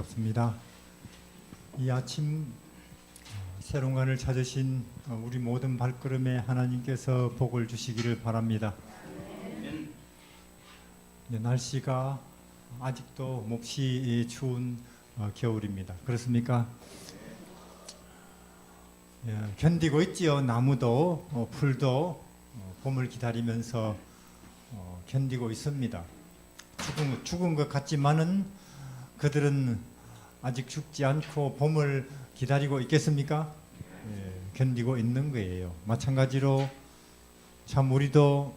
반갑습니다. 이 아침 새로운 간을 찾으신 우리 모든 발걸음에 하나님께서 복을 주시기를 바랍니다. 날씨가 아직도 몹시 추운 겨울입니다. 그렇습니까? 견디고 있지요. 나무도 풀도 봄을 기다리면서 견디고 있습니다. 죽은 것 같지만은 그들은 아직 죽지 않고 봄을 기다리고 있겠습니까? 견디고 있는 거예요. 마찬가지로 참 우리도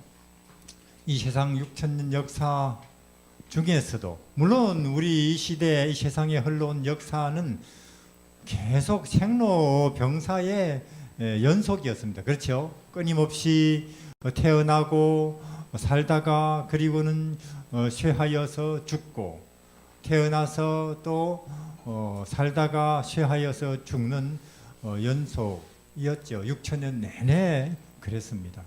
이 세상 6,000년 역사 중에서도 물론 우리 이 시대 이 세상에 흘러온 역사는 계속 생로병사의 연속이었습니다. 그렇죠? 끊임없이 태어나고 살다가 그리고는 쇠하여서 죽고 태어나서 또 살다가 쇠하여서 죽는 연속이었죠. 6,000년 내내 그랬습니다.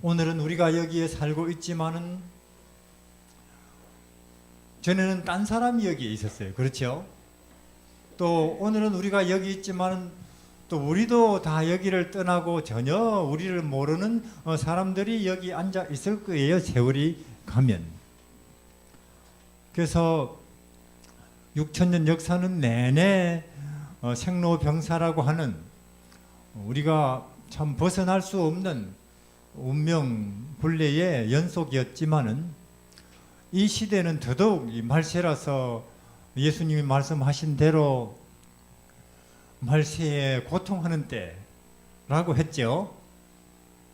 오늘은 우리가 여기에 살고 있지만은 전에는 딴 사람이 여기에 있었어요. 그렇죠? 또 오늘은 우리가 여기 있지만은 또 우리도 다 여기를 떠나고 전혀 우리를 모르는 사람들이 여기 앉아 있을 거예요. 세월이 가면. 그래서 6,000년 역사는 내내 생로병사라고 하는 우리가 참 벗어날 수 없는 운명 굴레의 연속이었지만은 이 시대는 더더욱 이 말세라서 예수님이 말씀하신 대로 말세에 고통하는 때라고 했죠.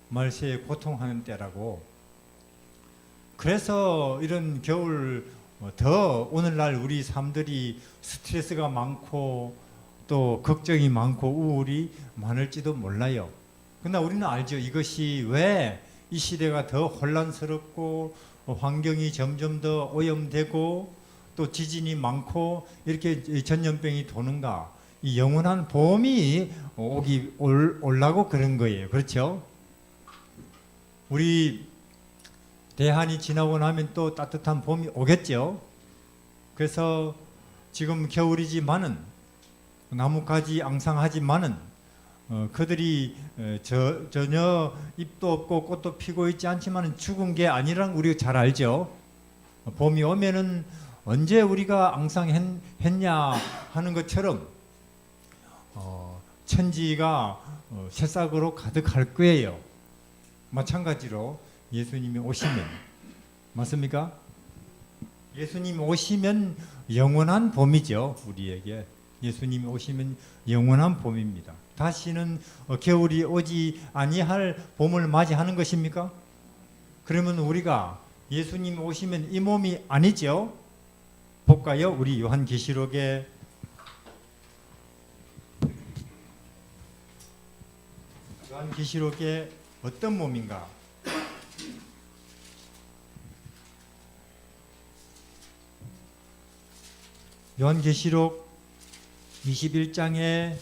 말세에 고통하는 때라고. 그래서 이런 겨울 더 오늘날 우리 삶들이 스트레스가 많고 또 걱정이 많고 우울이 많을지도 몰라요. 그러나 우리는 알죠. 이것이 왜 이 시대가 더 혼란스럽고 환경이 점점 더 오염되고 또 지진이 많고 이렇게 전염병이 도는가. 이 영원한 봄이 올라고 그런 거예요. 그렇죠? 우리 대한이 지나고 나면 또 따뜻한 봄이 오겠죠. 그래서 지금 겨울이지만은 나뭇가지 앙상하지만은 그들이 전혀 잎도 없고 꽃도 피고 있지 않지만은 죽은 게 아니라는 우리가 잘 알죠. 봄이 오면은 언제 우리가 앙상했냐 하는 것처럼 천지가 새싹으로 가득할 거예요. 마찬가지로 예수님이 오시면 맞습니까? 예수님이 오시면 영원한 봄이죠. 우리에게 예수님이 오시면 영원한 봄입니다. 다시는 겨울이 오지 아니할 봄을 맞이하는 것입니까? 그러면 우리가 예수님이 오시면 이 몸이 아니죠. 볼까요? 우리 요한계시록에 어떤 몸인가? 요한계시록 21장에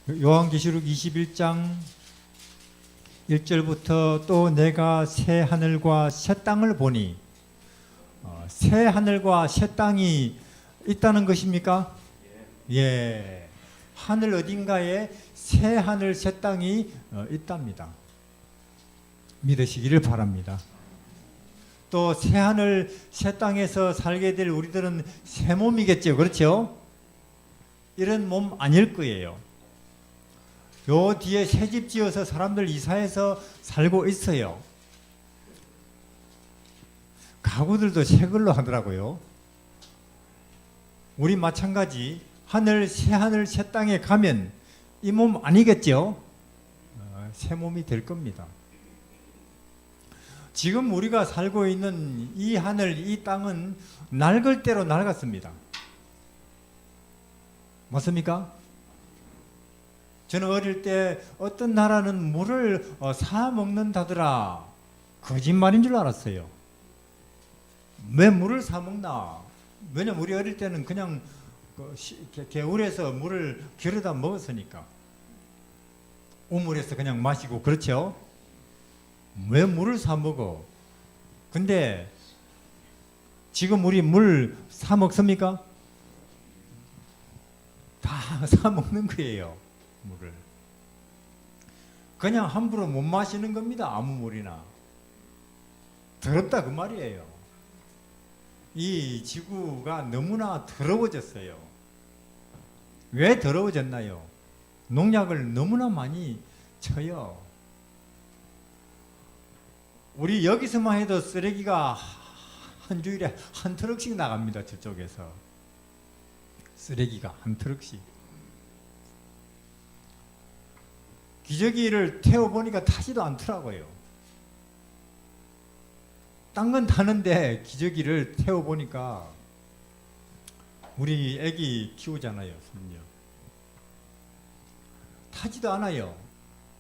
요한계시록 21장 1절부터 또 내가 새 하늘과 새 땅을 보니 새 하늘과 새 땅이 있다는 것입니까? 예. 하늘 어딘가에 새 하늘 새 땅이 있답니다. 믿으시기를 바랍니다. 또 새 하늘 새 땅에서 살게 될 우리들은 새 몸이겠죠. 그렇죠? 이런 몸 아닐 거예요. 요 뒤에 새 집 지어서 사람들 이사해서 살고 있어요. 가구들도 새 걸로 하더라고요. 우리 마찬가지 새 하늘 새 땅에 가면 이 몸 아니겠죠? 새 몸이 될 겁니다. 지금 우리가 살고 있는 이 하늘, 이 땅은 낡을 대로 낡았습니다. 맞습니까? 저는 어릴 때 어떤 나라는 물을 사 먹는다더라. 거짓말인 줄 알았어요. 왜 물을 사 먹나? 왜냐면 우리 어릴 때는 그냥 개울에서 물을 겨루다 먹었으니까. 우물에서 그냥 마시고 그렇죠? 왜 물을 사 먹어? 근데 지금 우리 물 사 먹습니까? 다 사 먹는 거예요. 물을. 그냥 함부로 못 마시는 겁니다. 아무 물이나. 더럽다 그 말이에요. 이 지구가 너무나 더러워졌어요. 왜 더러워졌나요? 농약을 너무나 많이 쳐요. 우리 여기서만 해도 쓰레기가 한 주일에 한 트럭씩 나갑니다. 저쪽에서. 쓰레기가 한 트럭씩. 기저귀를 태워보니까 타지도 않더라고요. 딴 건 타는데 기저귀를 태워보니까 우리 애기 키우잖아요. 손녀. 타지도 않아요.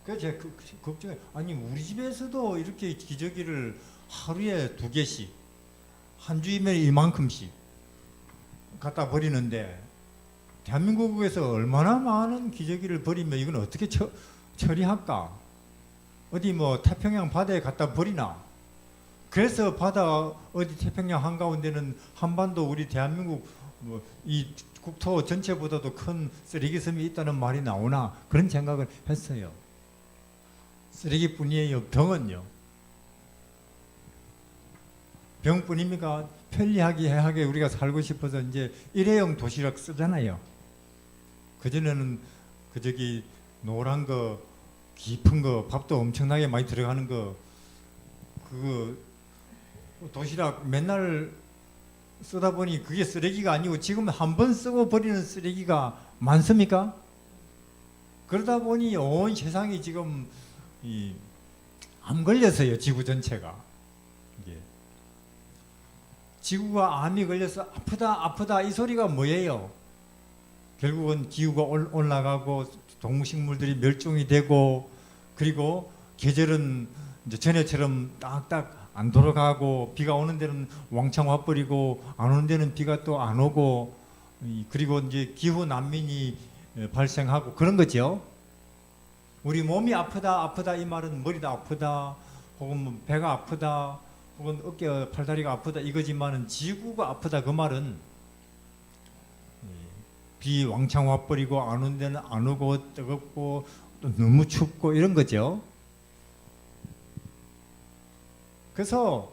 그래서 제가 걱정해. 아니 우리 집에서도 이렇게 기저귀를 하루에 2개씩 한 주이면 이만큼씩 갖다 버리는데 대한민국에서 얼마나 많은 기저귀를 버리면 이건 어떻게 처리할까? 어디 뭐 태평양 바다에 갖다 버리나? 그래서 바다 어디 태평양 한가운데는 한반도 우리 대한민국 뭐 이 국토 전체보다도 큰 쓰레기섬이 있다는 말이 나오나 그런 생각을 했어요. 쓰레기뿐이에요. 병은요. 병뿐입니까? 편리하게 우리가 살고 싶어서 이제 일회용 도시락 쓰잖아요. 그전에는 그 저기 노란 거 깊은 거 밥도 엄청나게 많이 들어가는 거 그거 도시락 맨날 쓰다 보니 그게 쓰레기가 아니고 지금 한 번 쓰고 버리는 쓰레기가 많습니까? 그러다 보니 온 세상이 지금 암 걸려서요. 지구 전체가. 이게. 지구가 암이 걸려서 아프다 이 소리가 뭐예요? 결국은 기후가 올라가고 동식물들이 멸종이 되고 그리고 계절은 이제 전에처럼 딱딱 안 돌아가고 비가 오는 데는 왕창 와버리고 안 오는 데는 비가 또 안 오고 그리고 이제 기후 난민이 발생하고 그런 거죠. 우리 몸이 아프다 이 말은 머리가 아프다 혹은 뭐 배가 아프다 혹은 어깨 팔다리가 아프다 이거지만은 지구가 아프다 그 말은 비 왕창 와버리고 안 오는 데는 안 오고 뜨겁고 또 너무 춥고 이런 거죠. 그래서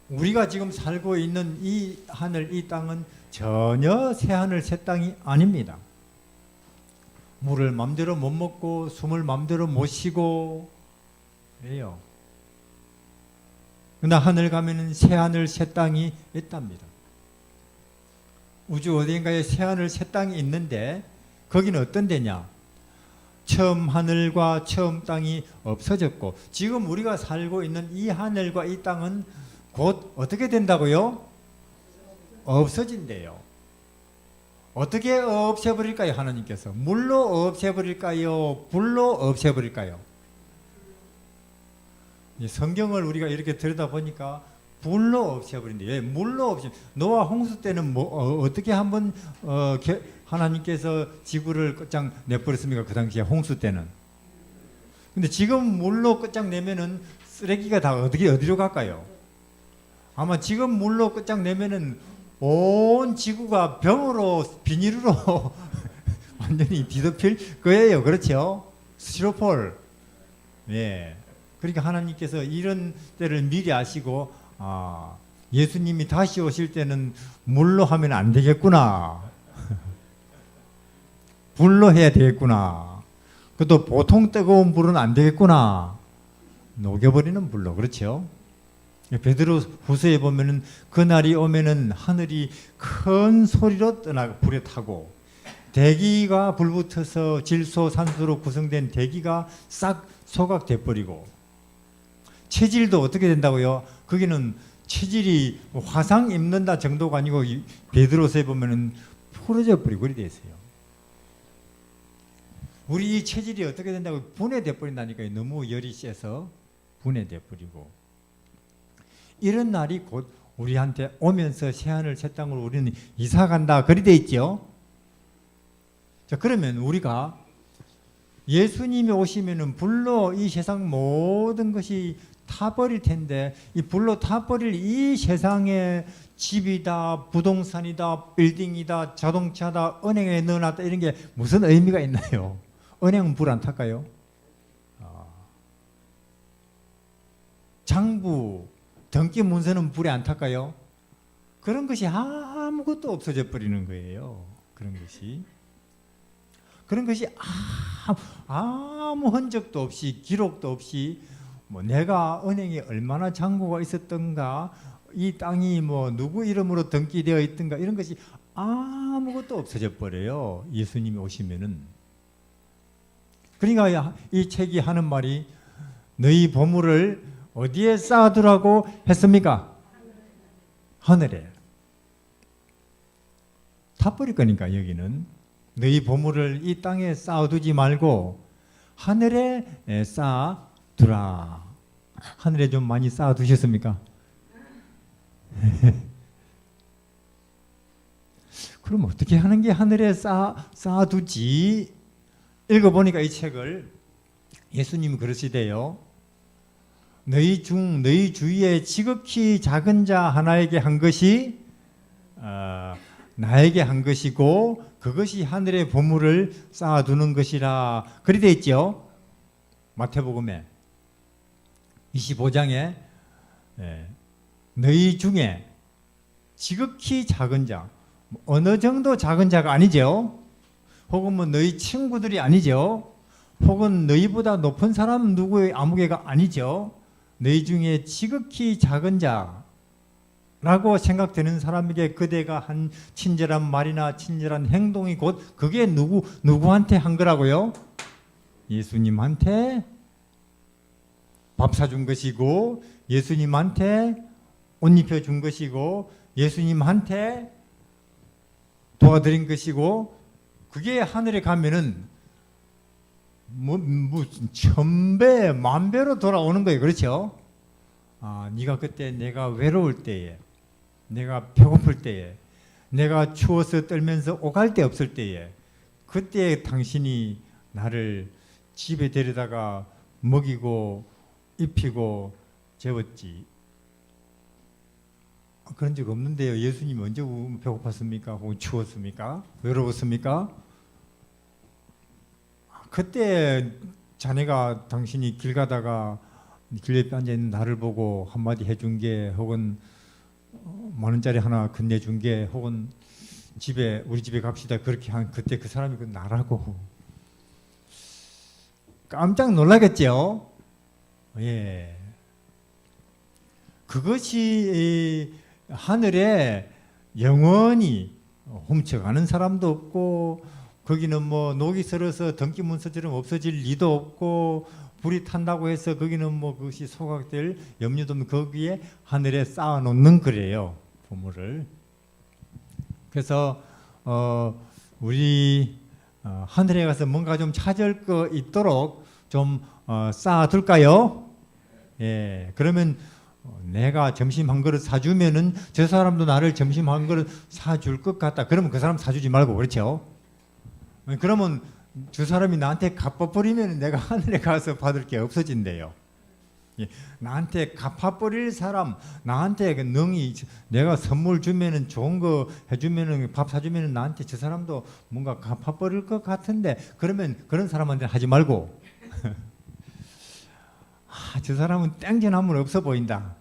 우리가 지금 살고 있는 이 하늘, 이 땅은 전혀 새하늘 새 땅이 아닙니다. 물을 마음대로 못 먹고 숨을 마음대로 못 쉬고 그래요. 그러나 하늘 가면은 새하늘 새 땅이 있답니다. 우주 어딘가에 새하늘 새 땅이 있는데 거기는 어떤 데냐? 처음 하늘과 처음 땅이 없어졌고 지금 우리가 살고 있는 이 하늘과 이 땅은 곧 어떻게 된다고요? 없어진대요. 어떻게 없애버릴까요? 하나님께서 물로 없애버릴까요? 불로 없애버릴까요? 성경을 우리가 이렇게 들여다보니까 불로 없애버린대요. 왜? 물로 없애. 노아 홍수 때는 어떻게 한번 하나님께서 지구를 끝장 내버렸습니까? 그 당시에 홍수 때는. 근데 지금 물로 끝장 내면은 쓰레기가 다 어디로 갈까요? 아마 지금 물로 끝장 내면은 온 지구가 병으로 비닐로 완전히 뒤덮일 거예요. 그렇죠? 스티로폴. 예. 그러니까 하나님께서 이런 때를 미리 아시고 예수님이 다시 오실 때는 물로 하면 안 되겠구나. 불로 해야 되겠구나. 그것도 보통 뜨거운 불은 안 되겠구나. 녹여버리는 불로. 그렇죠? 베드로 후서에 보면은 그날이 오면은 하늘이 큰 소리로 불에 타고 대기가 불붙어서 질소, 산소로 구성된 대기가 싹 소각돼 버리고 체질도 어떻게 된다고요? 거기는 체질이 화상 입는다 정도가 아니고 베드로서에 보면은 풀어져 버리고 그리 돼 있어요. 우리 이 체질이 어떻게 된다고 분해돼 버린다니까요. 너무 열이 세서 분해돼 버리고 이런 날이 곧 우리한테 오면서 새하늘 새 땅으로 우리는 이사 간다 그리 돼 있죠. 자, 그러면 우리가 예수님이 오시면은 불로 이 세상 모든 것이 타버릴 텐데, 이 불로 타버릴 이 세상에 집이다, 부동산이다, 빌딩이다, 자동차다, 은행에 넣어놨다, 이런 게 무슨 의미가 있나요? 은행은 불 안 탈까요? 장부, 등기 문서는 불에 안 탈까요? 그런 것이 아무것도 없어져 버리는 거예요. 그런 것이 아무 흔적도 없이, 기록도 없이, 뭐 내가 은행에 얼마나 잔고가 있었던가, 이 땅이 뭐 누구 이름으로 등기되어 있던가, 이런 것이 아무것도 없어져 버려요. 예수님이 오시면은. 그러니까 이 책이 하는 말이 너희 보물을 어디에 쌓아두라고 했습니까? 하늘에. 다 버릴 거니까 여기는. 너희 보물을 이 땅에 쌓아두지 말고 하늘에 쌓아두라. 하늘에 좀 많이 쌓아두셨습니까? 그럼 어떻게 하는 게 하늘에 쌓아두지? 읽어보니까 이 책을 예수님이 그러시대요. 너희 주위에 지극히 작은 자 하나에게 한 것이 나에게 한 것이고 그것이 하늘의 보물을 쌓아두는 것이라. 그리 되어 있죠. 마태복음에 25장에 너희 중에 지극히 작은 자, 어느 정도 작은 자가 아니죠. 혹은 뭐 너희 친구들이 아니죠. 혹은 너희보다 높은 사람 누구의 아무개가 아니죠. 너희 중에 지극히 작은 자라고 생각되는 사람에게 그대가 한 친절한 말이나 친절한 행동이 곧 그게 누구한테 한 거라고요? 예수님한테 밥 사준 것이고, 예수님한테 옷 입혀준 것이고, 예수님한테 도와드린 것이고, 그게 하늘에 가면은 무슨 천배 만배로 돌아오는 거예요. 그렇죠? 네가 그때 내가 외로울 때에, 내가 배고플 때에, 내가 추워서 떨면서 오갈 데 없을 때에, 그때 당신이 나를 집에 데려다가 먹이고 입히고 재웠지. 그런 적 없는데요. 예수님이 언제 배고팠습니까? 혹은 추웠습니까? 외로웠습니까? 그때 자네가 당신이 길 가다가 길 옆에 앉아있는 나를 보고 한마디 해준 게, 혹은 만 원짜리 하나 건네준 게, 혹은 우리 집에 갑시다 그렇게 한 그때 그 사람이 그 나라고. 깜짝 놀라겠죠? 예. 그것이 하늘에 영원히 훔쳐가는 사람도 없고, 거기는 뭐 녹이 슬어서 등기 문서처럼 없어질 리도 없고, 불이 탄다고 해서 거기는 뭐 그것이 소각될 염려도 없는, 거기에 하늘에 쌓아놓는 거래요, 보물을. 그래서 우리 하늘에 가서 뭔가 좀 찾을 거 있도록 좀 쌓아둘까요? 예, 그러면 내가 점심 한 그릇 사주면은 저 사람도 나를 점심 한 그릇 사줄 것 같다. 그러면 그 사람 사주지 말고, 그렇죠? 그러면 저 사람이 나한테 갚아버리면 내가 하늘에 가서 받을 게 없어진대요. 예, 나한테 갚아버릴 사람, 나한테 그 능이, 내가 선물 주면은 좋은 거 해주면은 밥 사주면은 나한테 저 사람도 뭔가 갚아버릴 것 같은데, 그러면 그런 사람한테 하지 말고 저 사람은 땡전하면 없어 보인다.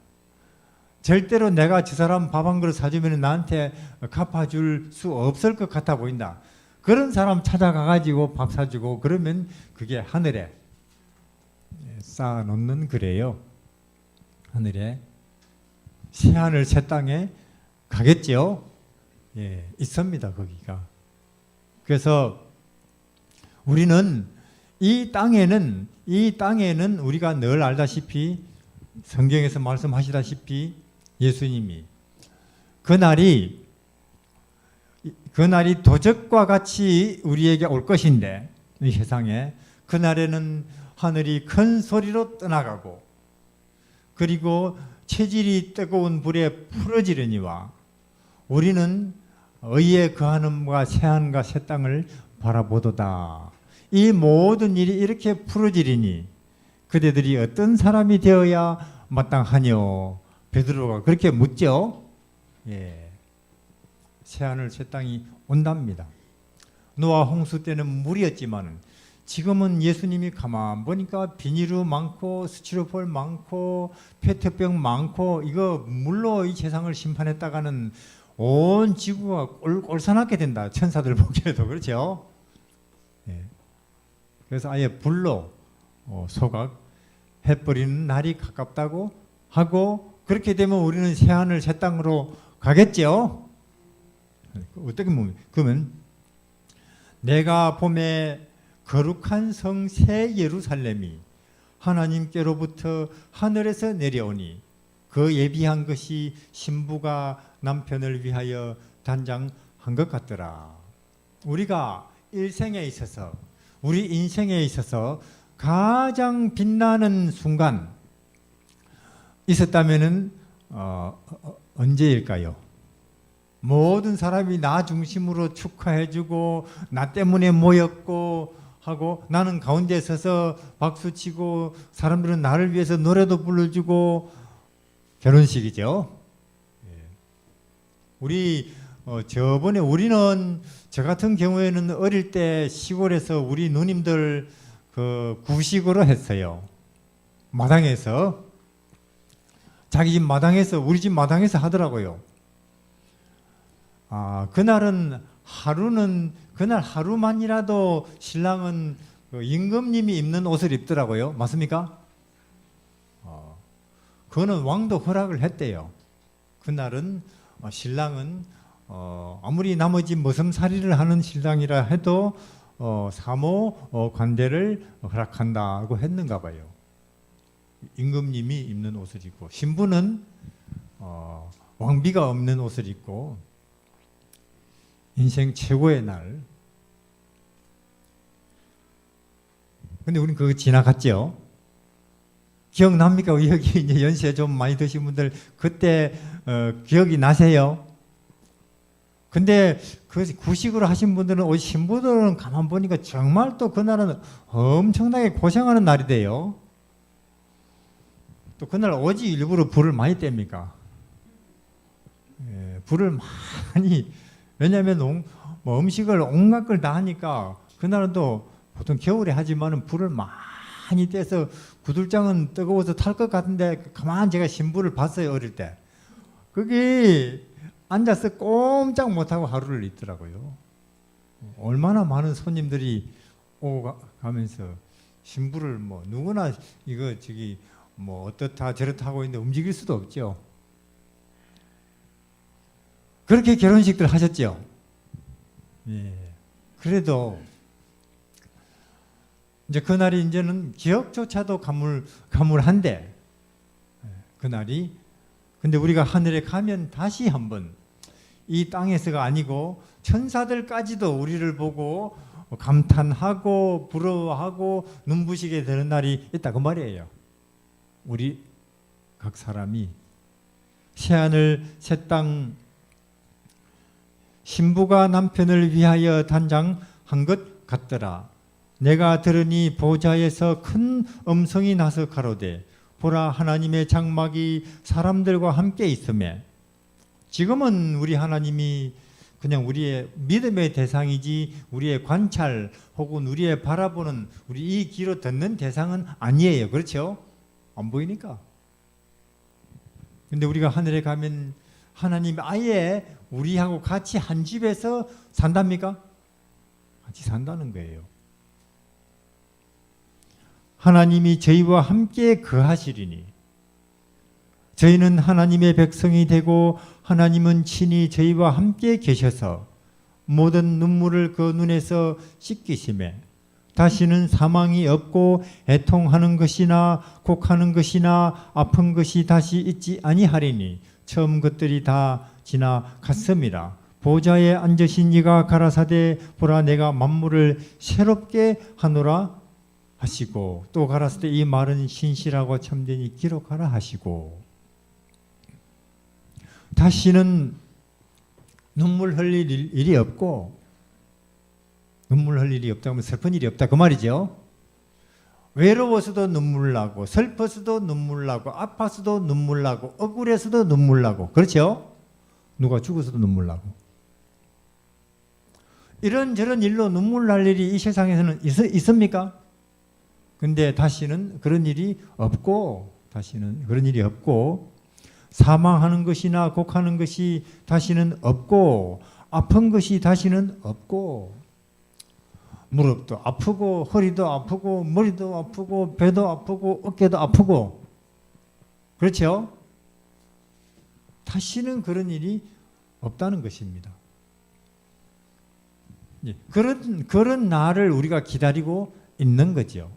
절대로 내가 저 사람 밥 한 그릇 사주면 나한테 갚아줄 수 없을 것 같아 보인다. 그런 사람 찾아가가지고 밥 사주고, 그러면 그게 하늘에 쌓아놓는 거래요. 하늘에 새하늘 새 땅에 가겠죠. 예, 있습니다, 거기가. 그래서 우리는 이 땅에는 우리가 늘 알다시피, 성경에서 말씀하시다시피 예수님이 그날이 도적과 같이 우리에게 올 것인데, 이 세상에 그날에는 하늘이 큰 소리로 떠나가고, 그리고 체질이 뜨거운 불에 풀어지려니와 우리는 의에 거하는 새 하늘과 새 땅을 바라보도다. 이 모든 일이 이렇게 풀어지리니 그대들이 어떤 사람이 되어야 마땅하뇨? 베드로가 그렇게 묻죠. 예. 새하늘 새 땅이 온답니다. 노아 홍수 때는 물이었지만 지금은 예수님이 가만 보니까 비닐루 많고 스티로폴 많고 페트병 많고 이거 물로 이 세상을 심판했다가는 온 지구가 꼴사납게 된다. 천사들 보기에도 그렇죠. 예. 그래서 아예 불로 소각 해버리는 날이 가깝다고 하고 그렇게 되면 우리는 새하늘 새 땅으로 가겠죠. 어떻게 보면 그러면 내가 봄에 거룩한 성 새 예루살렘이 하나님께로부터 하늘에서 내려오니 그 예비한 것이 신부가 남편을 위하여 단장한 것 같더라. 우리가 일생에 있어서 우리 인생에 있어서 가장 빛나는 순간 있었다면은 언제일까요? 모든 사람이 나 중심으로 축하해주고 나 때문에 모였고 하고 나는 가운데 서서 박수치고 사람들은 나를 위해서 노래도 불러주고 결혼식이죠. 우리 저번에 우리는 저 같은 경우에는 어릴 때 시골에서 우리 누님들 그 구식으로 했어요. 마당에서 자기 집 마당에서 우리 집 마당에서 하더라고요. 그날은 그날 하루만이라도 신랑은 그 임금님이 입는 옷을 입더라고요. 맞습니까? 그거는 왕도 허락을 했대요. 그날은 신랑은 아무리 나머지 머슴살이를 하는 신랑이라 해도 사모 관대를 허락한다고 했는가 봐요. 임금님이 입는 옷을 입고 신부는 왕비가 없는 옷을 입고 인생 최고의 날. 근데 우린 그거 지나갔죠. 기억납니까? 여기 이제 연세 좀 많이 드신 분들 그때 기억이 나세요? 근데 그 구식으로 하신 분들은 신부들은 가만 보니까 정말 또 그날은 엄청나게 고생하는 날이 돼요. 또 그날 오지 일부러 불을 많이 뗍니까? 불을 많이 왜냐하면 뭐 음식을 온갖 걸 다 하니까 그날은 또 보통 겨울에 하지만은 불을 많이 떼서 구들장은 뜨거워서 탈 것 같은데 가만 제가 신부를 봤어요 어릴 때. 거기 앉아서 꼼짝 못하고 하루를 있더라고요. 얼마나 많은 손님들이 오고 가면서 신부를 뭐 누구나 이거 저기 뭐 어떻다 저렇다 하고 있는데 움직일 수도 없죠. 그렇게 결혼식들 하셨죠. 예. 그래도 이제 그날이 이제는 기억조차도 가물한데 그날이 근데 우리가 하늘에 가면 다시 한번 이 땅에서가 아니고 천사들까지도 우리를 보고 감탄하고 부러워하고 눈부시게 되는 날이 있다 그 말이에요. 우리 각 사람이 새하늘 새 땅 신부가 남편을 위하여 단장한 것 같더라. 내가 들으니 보좌에서 큰 음성이 나서 가로되 보라 하나님의 장막이 사람들과 함께 있음에 지금은 우리 하나님이 그냥 우리의 믿음의 대상이지 우리의 관찰 혹은 우리의 바라보는 우리 이 귀로 듣는 대상은 아니에요. 그렇죠? 안 보이니까. 근데 우리가 하늘에 가면 하나님 아예 우리하고 같이 한 집에서 산답니까? 같이 산다는 거예요. 하나님이 저희와 함께 거하시리니 저희는 하나님의 백성이 되고 하나님은 친히 저희와 함께 계셔서 모든 눈물을 그 눈에서 씻기심에 다시는 사망이 없고 애통하는 것이나 곡하는 것이나 아픈 것이 다시 있지 아니하리니 처음 것들이 다 지나갔음이라. 보좌에 앉으신 이가 가라사대 보라 내가 만물을 새롭게 하노라 하시고 또 가라사대 이 말은 신실하고 참되니 기록하라 하시고 다시는 눈물 흘릴 일이 없고 눈물 흘릴 일이 없다고 하면 슬픈 일이 없다 그 말이죠. 외로워서도 눈물 나고 슬퍼서도 눈물 나고 아파서도 눈물 나고 억울해서도 눈물 나고 그렇죠? 누가 죽어서도 눈물 나고 이런저런 일로 눈물 날 일이 이 세상에서는 있습니까? 근데 다시는 그런 일이 없고 사망하는 것이나 곡하는 것이 다시는 없고 아픈 것이 다시는 없고 무릎도 아프고 허리도 아프고 머리도 아프고 배도 아프고 어깨도 아프고 그렇죠? 다시는 그런 일이 없다는 것입니다. 그런 날을 우리가 기다리고 있는 거죠.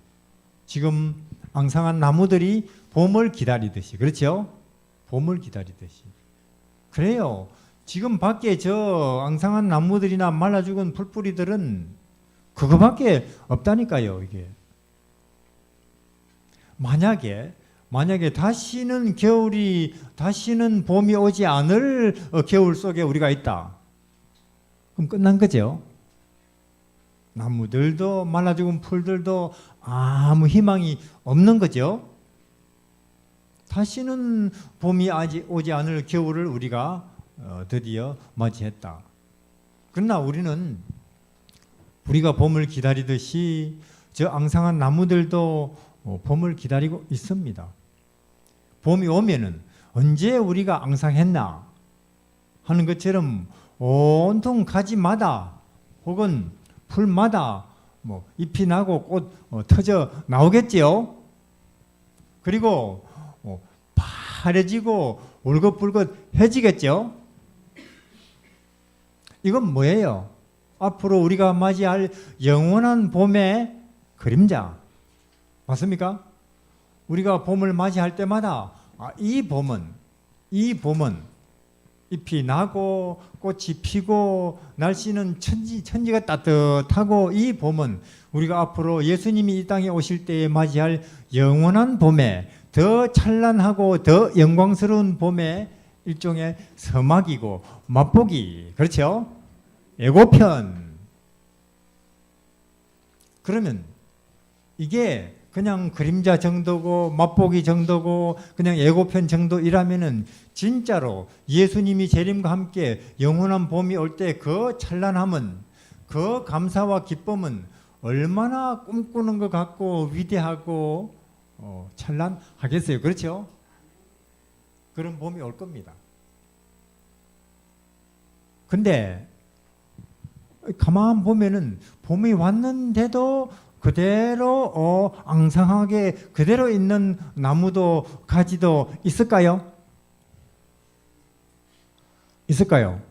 지금 앙상한 나무들이 봄을 기다리듯이 그렇죠? 봄을 기다리듯이 그래요. 지금 밖에 저 앙상한 나무들이나 말라 죽은 풀뿌리들은 그거밖에 없다니까요. 이게 만약에 다시는 봄이 오지 않을 겨울 속에 우리가 있다. 그럼 끝난 거죠. 나무들도 말라 죽은 풀들도 아무 희망이 없는 거죠. 다시는 봄이 오지 않을 겨울을 우리가 드디어 맞이했다. 그러나 우리가 봄을 기다리듯이 저 앙상한 나무들도 봄을 기다리고 있습니다. 봄이 오면은 언제 우리가 앙상했나 하는 것처럼 온통 가지마다 혹은 풀마다 잎이 나고 꽃 터져 나오겠지요. 그리고 파래지고 울긋불긋해지겠죠. 이건 뭐예요? 앞으로 우리가 맞이할 영원한 봄의 그림자 맞습니까? 우리가 봄을 맞이할 때마다 이 봄은 잎이 나고 꽃이 피고 날씨는 천지가 따뜻하고 이 봄은 우리가 앞으로 예수님이 이 땅에 오실 때에 맞이할 영원한 봄에 더 찬란하고 더 영광스러운 봄의 일종의 서막이고 맛보기 그렇죠? 예고편. 그러면 이게 그냥 그림자 정도고 맛보기 정도고 그냥 예고편 정도이라면은 진짜로 예수님이 재림과 함께 영원한 봄이 올 때 그 찬란함은 그 감사와 기쁨은 얼마나 꿈꾸는 것 같고 위대하고 찬란하겠어요. 그렇죠? 그런 봄이 올 겁니다. 근데 가만 보면은 봄이 왔는데도 그대로 앙상하게 그대로 있는 나무도 가지도 있을까요? 있을까요?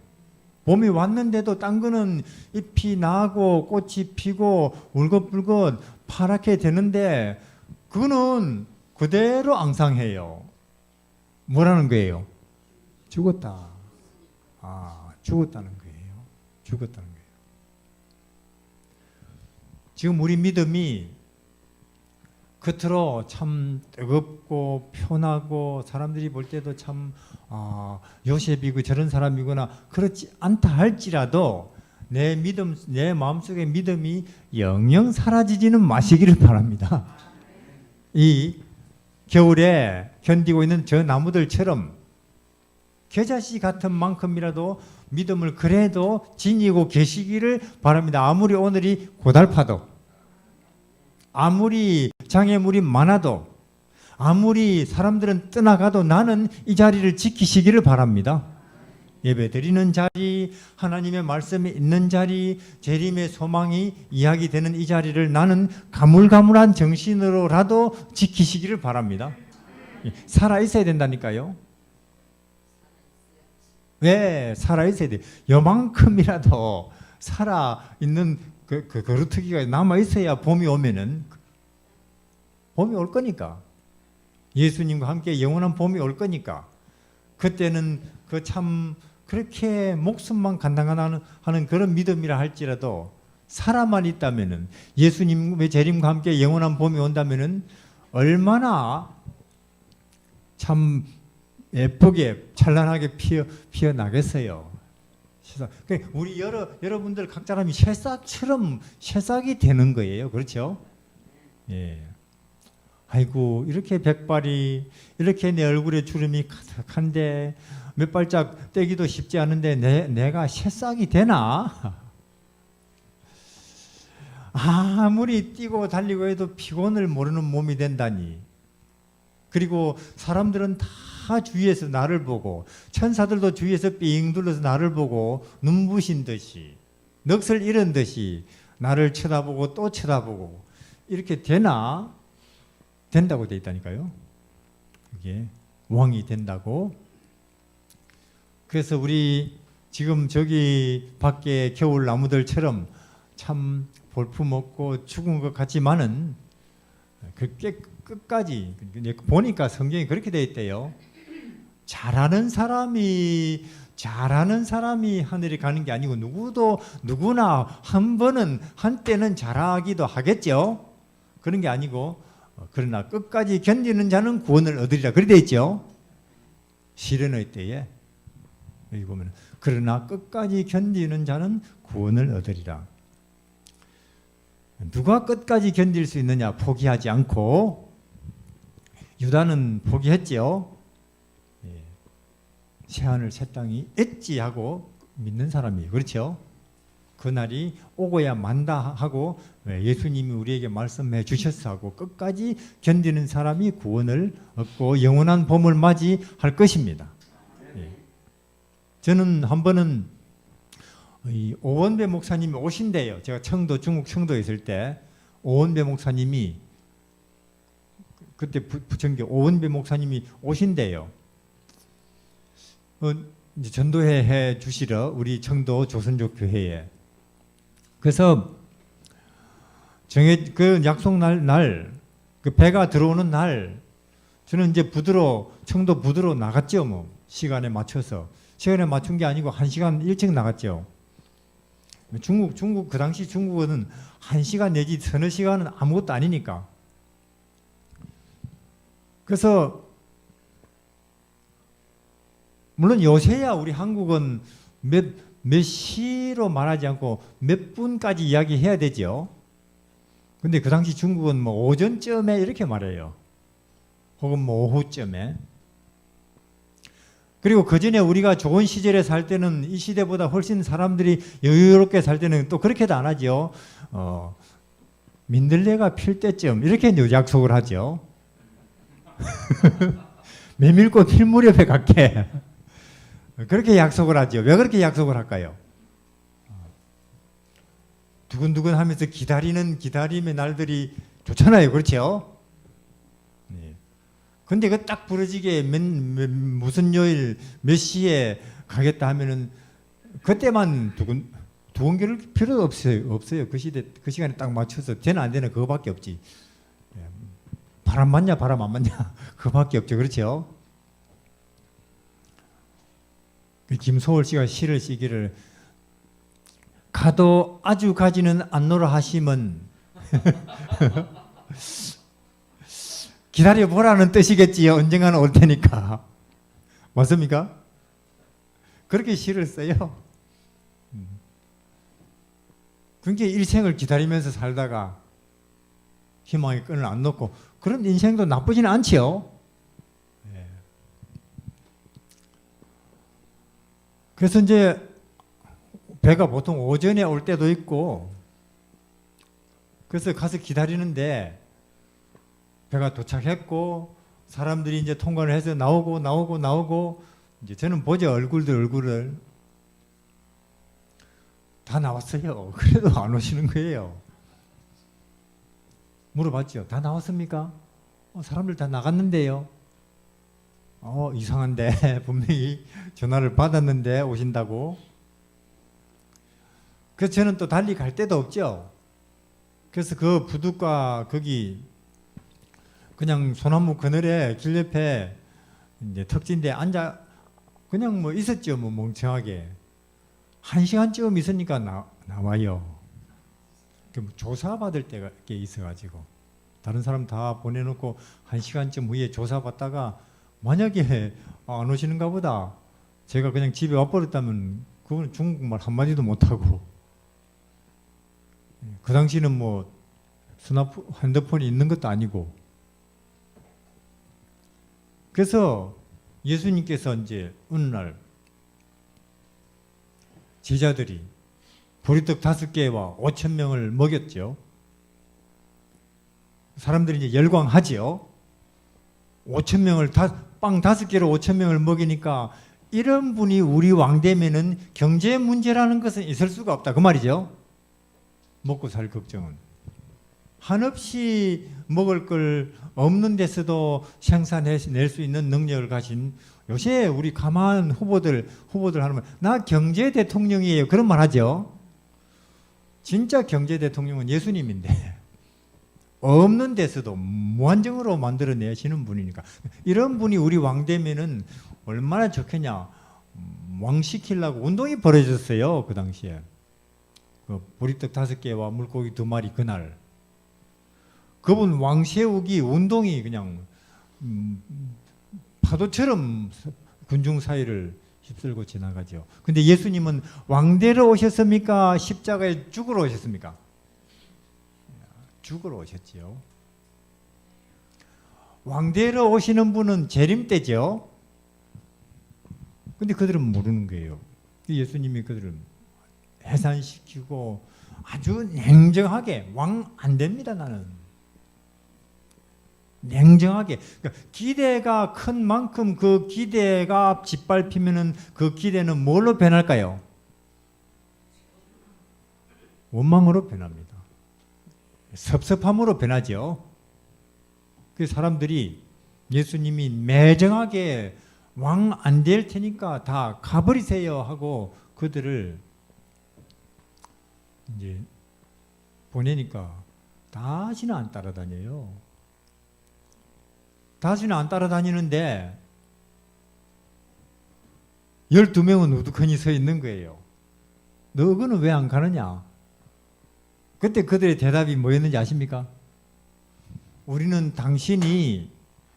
봄이 왔는데도 딴 거는 잎이 나고 꽃이 피고 울긋불긋 파랗게 되는데 그거는 그대로 앙상해요. 뭐라는 거예요? 죽었다. 죽었다는 거예요. 죽었다는 거예요. 지금 우리 믿음이 겉으로 참 뜨겁고 편하고 사람들이 볼 때도 참 요셉이고 저런 사람이구나 그렇지 않다 할지라도 내 마음속의 믿음이 영영 사라지지는 마시기를 바랍니다. 이 겨울에 견디고 있는 저 나무들처럼 겨자씨 같은 만큼이라도 믿음을 그래도 지니고 계시기를 바랍니다. 아무리 오늘이 고달파도 아무리 장애물이 많아도 아무리 사람들은 떠나가도 나는 이 자리를 지키시기를 바랍니다. 예배 드리는 자리, 하나님의 말씀이 있는 자리, 재림의 소망이 이야기되는 이 자리를 나는 가물가물한 정신으로라도 지키시기를 바랍니다. 살아있어야 된다니까요. 왜 살아있어야 돼? 요만큼이라도 살아있는 그 거루터기가 남아있어야 봄이 오면은 봄이 올 거니까 예수님과 함께 영원한 봄이 올 거니까 그때는 그 참 그렇게 목숨만 간당간당하는 그런 믿음이라 할지라도 살아만 있다면은 예수님의 재림과 함께 영원한 봄이 온다면은 얼마나 참 예쁘게 찬란하게 피어나겠어요. 새싹. 그러니까 우리 여러분들 각 사람이 새싹처럼 새싹이 되는 거예요. 그렇죠? 예. 아이고 이렇게 백발이 이렇게 내 얼굴에 주름이 가득한데 몇 발짝 떼기도 쉽지 않은데 내가 새싹이 되나? 아무리 뛰고 달리고 해도 피곤을 모르는 몸이 된다니. 그리고 사람들은 다 주위에서 나를 보고 천사들도 주위에서 삥 둘러서 나를 보고 눈부신 듯이 넋을 잃은 듯이 나를 쳐다보고 또 쳐다보고 이렇게 되나? 된다고 돼 있다니까요. 이게 왕이 된다고. 그래서 우리 지금 저기 밖에 겨울 나무들처럼 참 볼품없고 죽은 것 같지만은 그렇게 끝까지 보니까 성경이 그렇게 돼 있대요. 잘하는 사람이 하늘에 가는 게 아니고 누구나 한 번은 한때는 잘하기도 하겠죠. 그런 게 아니고 그러나 끝까지 견디는 자는 구원을 얻으리라. 그렇게 돼 있죠. 시련의 때에 여기 보면 그러나 끝까지 견디는 자는 구원을 얻으리라. 누가 끝까지 견딜 수 있느냐? 포기하지 않고. 유다는 포기했지요. 새하늘 새 땅이 있지 하고 믿는 사람이에요. 그렇죠? 그날이 오고야 만다 하고 예수님이 우리에게 말씀해 주셨어 하고 끝까지 견디는 사람이 구원을 얻고 영원한 봄을 맞이할 것입니다. 저는 한 번은 오원배 목사님이 오신대요. 제가 중국 청도에 있을 때 오원배 목사님이 그때 부천교 오원배 목사님이 오신대요. 이제 전도회 해 주시러 우리 청도 조선족 교회에. 그래서 그 약속 날 그 배가 들어오는 날 저는 이제 청도 부두로 나갔죠. 뭐 시간에 맞춰서. 시간에 맞춘 게 아니고 1시간 일찍 나갔죠. 중국 그 당시 중국어는 1시간 내지 서너 시간은 아무것도 아니니까. 그래서 물론 요새야 우리 한국은 몇 시로 말하지 않고 몇 분까지 이야기해야 되죠. 근데 그 당시 중국은 뭐 오전쯤에 이렇게 말해요. 혹은 뭐 오후쯤에. 그리고 그 전에 우리가 좋은 시절에 살 때는 이 시대보다 훨씬 사람들이 여유롭게 살 때는 또 그렇게도 안 하죠. 민들레가 필 때쯤 이렇게 약속을 하죠. 메밀꽃 필 무렵에 갈게. 그렇게 약속을 하죠. 왜 그렇게 약속을 할까요? 두근두근 하면서 기다림의 날들이 좋잖아요. 그렇죠? 네. 근데 그 딱 부러지게 무슨 요일 몇 시에 가겠다 하면은 그때만 두근거릴 필요도 없어요. 그 시간에 딱 맞춰서 되나 안 되나 그거밖에 없지. 바람 맞냐 바람 안 맞냐 그거밖에 없죠. 그렇죠? 김소월 씨가 시를 쓰기를 가도 아주 가지는 않노라 하심은 기다려보라는 뜻이겠지요. 언젠가는 올 테니까. 맞습니까? 그렇게 시를 써요. 그러니까 일생을 기다리면서 살다가 희망의 끈을 안 놓고 그런 인생도 나쁘지는 않지요. 그래서 이제 배가 보통 오전에 올 때도 있고 그래서 가서 기다리는데 배가 도착했고 사람들이 이제 통과를 해서 나오고 이제 저는 보죠. 얼굴을 다 나왔어요. 그래도 안 오시는 거예요. 물어봤죠. 다 나왔습니까? 사람들 다 나갔는데요. 이상한데 분명히 전화를 받았는데 오신다고. 그래서 저는 또 달리 갈 데도 없죠. 그래서 그 부둣가 거기 그냥 소나무 그늘에 길 옆에 이제 턱진데 앉아 그냥 뭐 있었죠. 뭐 멍청하게 1시간쯤 있으니까 나와요. 조사받을 때가 있어가지고 다른 사람 다 보내놓고 1시간쯤 후에 조사받다가 만약에 안 오시는가 보다 제가 그냥 집에 와버렸다면 그거는 중국말 한마디도 못하고, 그 당시는 뭐 핸드폰이 있는 것도 아니고. 그래서 예수님께서 이제 어느 날 제자들이 보리떡 5개와 5,000명을 먹였죠. 사람들이 이제 열광하지요. 5,000명을 빵 5개로 5,000명을 먹이니까 이런 분이 우리 왕 되면은 경제 문제라는 것은 있을 수가 없다, 그 말이죠. 먹고 살 걱정은. 한없이 먹을 걸 없는 데서도 생산해낼 수 있는 능력을 가진, 요새 우리 가만 후보들 하는 말, 나 경제 대통령이에요, 그런 말 하죠. 진짜 경제 대통령은 예수님인데 없는 데서도 무한정으로 만들어내시는 분이니까, 이런 분이 우리 왕 되면은 얼마나 좋겠냐. 왕 시키려고 운동이 벌어졌어요, 그 당시에. 그 보리떡 5개와 물고기 2마리 그날. 그분 왕 세우기 운동이 그냥 파도처럼 군중 사이를 휩쓸고 지나가죠. 근데 예수님은 왕대로 오셨습니까? 십자가에 죽으러 오셨습니까? 죽으러 오셨지요. 왕대로 오시는 분은 재림 때죠. 근데 그들은 모르는 거예요. 예수님이 그들을 해산시키고 아주 냉정하게, 왕 안 됩니다 나는. 냉정하게. 그러니까 기대가 큰 만큼 그 기대가 짓밟히면은 그 기대는 뭘로 변할까요? 원망으로 변합니다. 섭섭함으로 변하죠. 그 사람들이 예수님이 매정하게 왕 안 될 테니까 다 가버리세요 하고 그들을 이제 보내니까 다시는 안 따라다녀요. 다시는 안 따라다니는데 12명은 우두커니 서 있는 거예요. 너희는 왜 안 가느냐? 그때 그들의 대답이 뭐였는지 아십니까? 우리는 당신이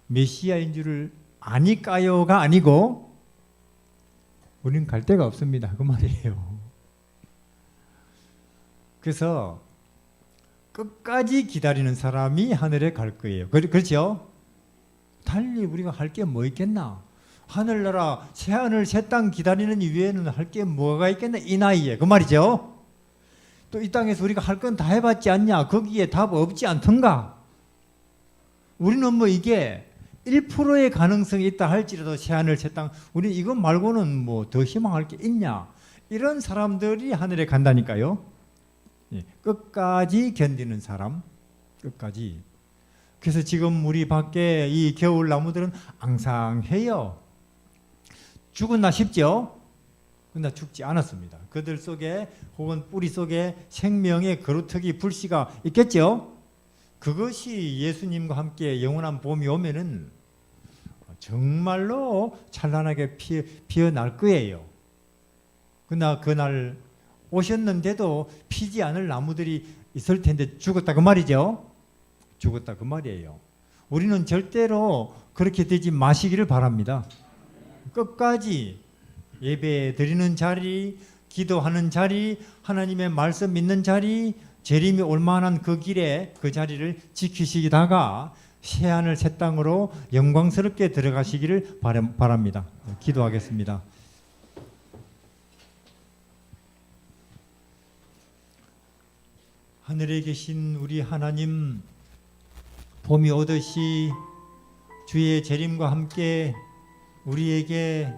메시아인 줄을 아니까요가 아니고 우리는 갈 데가 없습니다, 그 말이에요. 그래서 끝까지 기다리는 사람이 하늘에 갈 거예요. 그렇죠? 달리 우리가 할 게 뭐 있겠나? 하늘나라 새하늘 새 땅 기다리는 이외에는 할 게 뭐가 있겠나? 이 나이에, 그 말이죠. 또 이 땅에서 우리가 할 건 다 해봤지 않냐? 거기에 답 없지 않던가? 우리는 뭐 이게 1%의 가능성이 있다 할지라도 새하늘 새 땅, 우리 이것 말고는 뭐 더 희망할 게 있냐? 이런 사람들이 하늘에 간다니까요. 끝까지 견디는 사람, 끝까지. 그래서 지금 우리 밖에 이 겨울 나무들은 앙상해요. 죽었나 싶죠? 그러나 죽지 않았습니다. 그들 속에 혹은 뿌리 속에 생명의 거루터기 불씨가 있겠죠? 그것이 예수님과 함께 영원한 봄이 오면은 정말로 찬란하게 피어날 거예요. 그러나 그날 오셨는데도 피지 않을 나무들이 있을 텐데 죽었다 그 말이죠. 죽었다 그 말이에요. 우리는 절대로 그렇게 되지 마시기를 바랍니다. 끝까지 예배 드리는 자리, 기도하는 자리, 하나님의 말씀 믿는 자리, 재림이 올 만한 그 길에 그 자리를 지키시다가 새하늘 새 땅으로 영광스럽게 들어가시기를 바랍니다. 기도하겠습니다. 하늘에 계신 우리 하나님, 봄이 오듯이 주의 재림과 함께 우리에게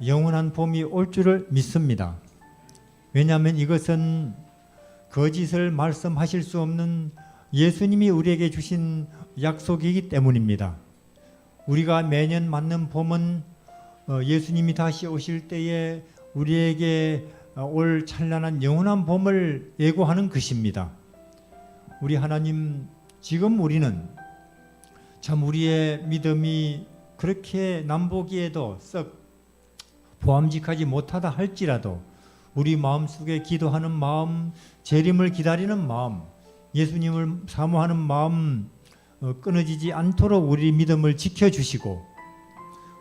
영원한 봄이 올 줄을 믿습니다. 왜냐하면 이것은 거짓을 말씀하실 수 없는 예수님이 우리에게 주신 약속이기 때문입니다. 우리가 매년 맞는 봄은 예수님이 다시 오실 때에 우리에게 올 찬란한 영원한 봄을 예고하는 것입니다. 우리 하나님, 지금 우리는 참 우리의 믿음이 그렇게 남보기에도 썩 보암직하지 못하다 할지라도 우리 마음속에 기도하는 마음, 재림을 기다리는 마음, 예수님을 사모하는 마음 끊어지지 않도록 우리 믿음을 지켜주시고,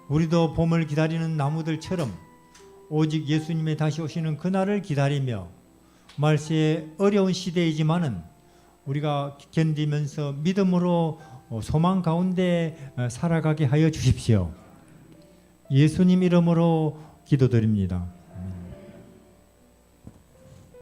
우리도 봄을 기다리는 나무들처럼 오직 예수님의 다시 오시는 그날을 기다리며 말세의 어려운 시대이지만은 우리가 견디면서 믿음으로 소망 가운데 살아가게 하여 주십시오. 예수님 이름으로 기도드립니다.